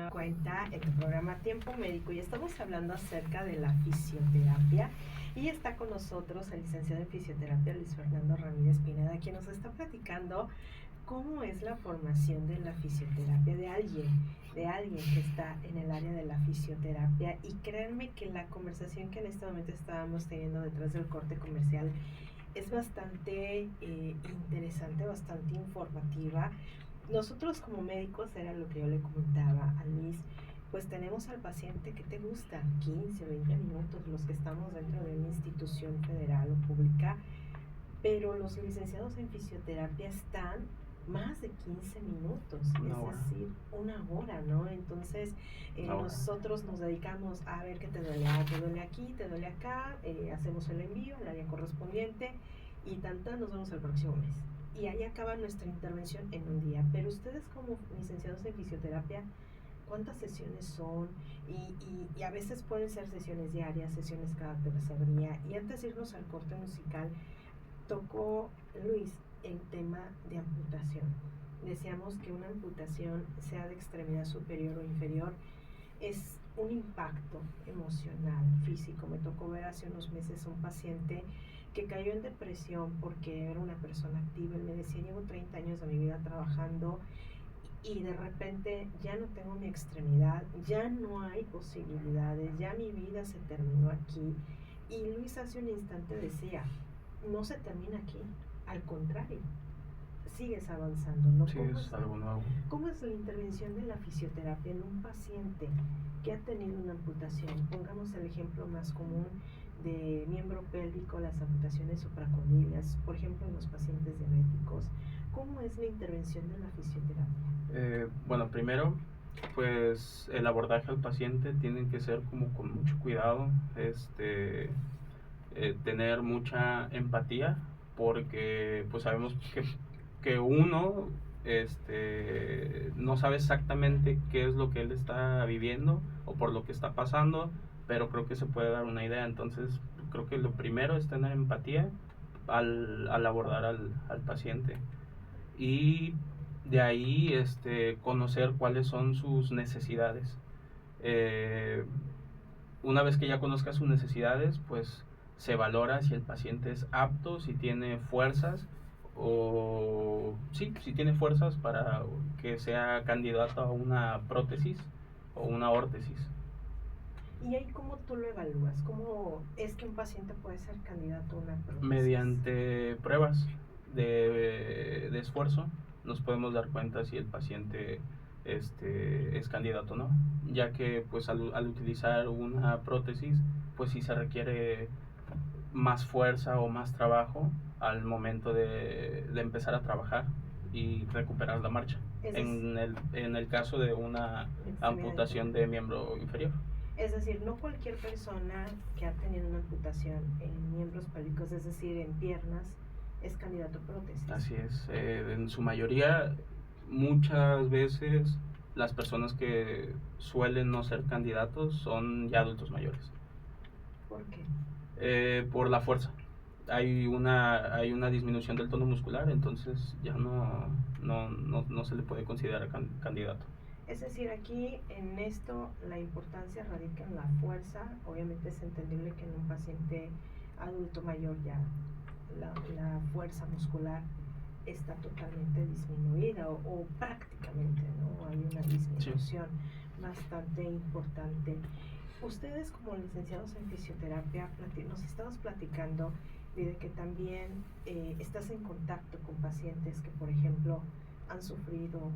Cuenta en el programa Tiempo Médico y estamos hablando acerca de la fisioterapia y está con nosotros el licenciado en fisioterapia Luis Fernando Ramírez Pineda, quien nos está platicando cómo es la formación de la fisioterapia de alguien que está en el área de la fisioterapia. Y créanme que la conversación que en este momento estábamos teniendo detrás del corte comercial es bastante interesante, bastante informativa. Nosotros como médicos, era lo que yo le comentaba a Luis, pues tenemos al paciente que te gusta, 15 o 20 minutos, los que estamos dentro de una institución federal o pública, pero los licenciados en fisioterapia están más de 15 minutos, es decir, una hora, ¿no? Entonces, nosotros nos dedicamos a ver qué te duele, te duele aquí, te duele acá, hacemos el envío al área correspondiente y nos vemos el próximo mes. Y ahí acaba nuestra intervención en un día. Pero ustedes como licenciados en fisioterapia, ¿cuántas sesiones son? Y a veces pueden ser sesiones diarias, sesiones cada tercer día. Y antes de irnos al corte musical, tocó Luis el tema de amputación. Decíamos que una amputación, sea de extremidad superior o inferior, es un impacto emocional, físico. Me tocó ver hace unos meses a un paciente que cayó en depresión porque era una persona activa. Él me decía, llevo 30 años de mi vida trabajando y de repente ya no tengo mi extremidad, ya no hay posibilidades, ya mi vida se terminó aquí. Y Luis hace un instante decía, no se termina aquí, al contrario, sigues avanzando, ¿no? Sí, es algo nuevo. ¿Cómo es la intervención de la fisioterapia en un paciente que ha tenido una amputación? Pongamos el ejemplo más común de miembro pélvico, las amputaciones supracondilias, por ejemplo, en los pacientes diabéticos. ¿Cómo es la intervención de la fisioterapia? Bueno, primero, pues el abordaje al paciente tiene que ser como con mucho cuidado, tener mucha empatía, porque pues sabemos que uno no sabe exactamente qué es lo que él está viviendo o por lo que está pasando, pero creo que se puede dar una idea. Entonces creo que lo primero es tener empatía al abordar al paciente, y de ahí conocer cuáles son sus necesidades. Una vez que ya conozcas sus necesidades, pues se valora si el paciente es apto, si tiene fuerzas, o sí, si tiene fuerzas para que sea candidato a una prótesis o una órtesis. ¿Y ahí cómo tú lo evalúas? ¿Cómo es que un paciente puede ser candidato a una prótesis? Mediante pruebas de esfuerzo nos podemos dar cuenta si el paciente es candidato o no, ya que pues al utilizar una prótesis, pues sí se requiere más fuerza o más trabajo al momento de empezar a trabajar y recuperar la marcha, en el caso de una amputación de miembro inferior. Es decir, no cualquier persona que ha tenido una amputación en miembros pélvicos, es decir, en piernas, es candidato a prótesis. Así es, en su mayoría, muchas veces las personas que suelen no ser candidatos son ya adultos mayores. ¿Por qué? Por la fuerza. Hay una disminución del tono muscular, entonces ya no se le puede considerar candidato. Es decir, aquí en esto la importancia radica en la fuerza. Obviamente es entendible que en un paciente adulto mayor ya la fuerza muscular está totalmente disminuida o prácticamente, ¿no? Hay una disminución bastante importante. Ustedes como licenciados en fisioterapia nos estamos platicando de que también estás en contacto con pacientes que, por ejemplo, han sufrido,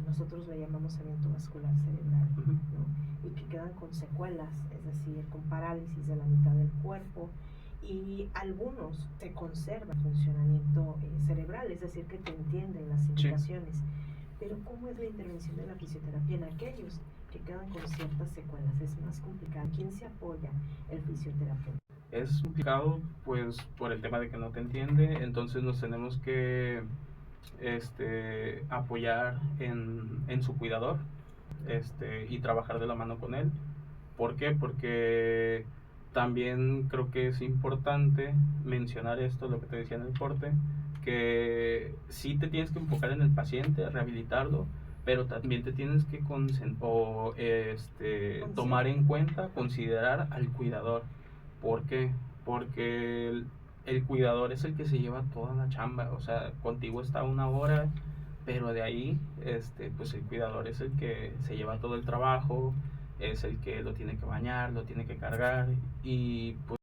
nosotros le llamamos evento vascular cerebral, ¿no? Y que quedan con secuelas, es decir, con parálisis de la mitad del cuerpo, y algunos te conservan funcionamiento cerebral, es decir, que te entienden las indicaciones. Sí. Pero ¿cómo es la intervención de la fisioterapia en aquellos que quedan con ciertas secuelas? Es más complicado. ¿Quién se apoya el fisioterapeuta? Es complicado, pues, por el tema de que no te entiende, entonces nos tenemos que apoyar en su cuidador, y trabajar de la mano con él. ¿Por qué? Porque también creo que es importante mencionar esto, lo que te decía en el corte, que sí te tienes que enfocar en el paciente, rehabilitarlo, pero también te tienes que tomar en cuenta, considerar al cuidador. ¿Por qué? Porque el cuidador es el que se lleva toda la chamba, o sea, contigo está 1 hora, pero de ahí, pues el cuidador es el que se lleva todo el trabajo, es el que lo tiene que bañar, lo tiene que cargar, y pues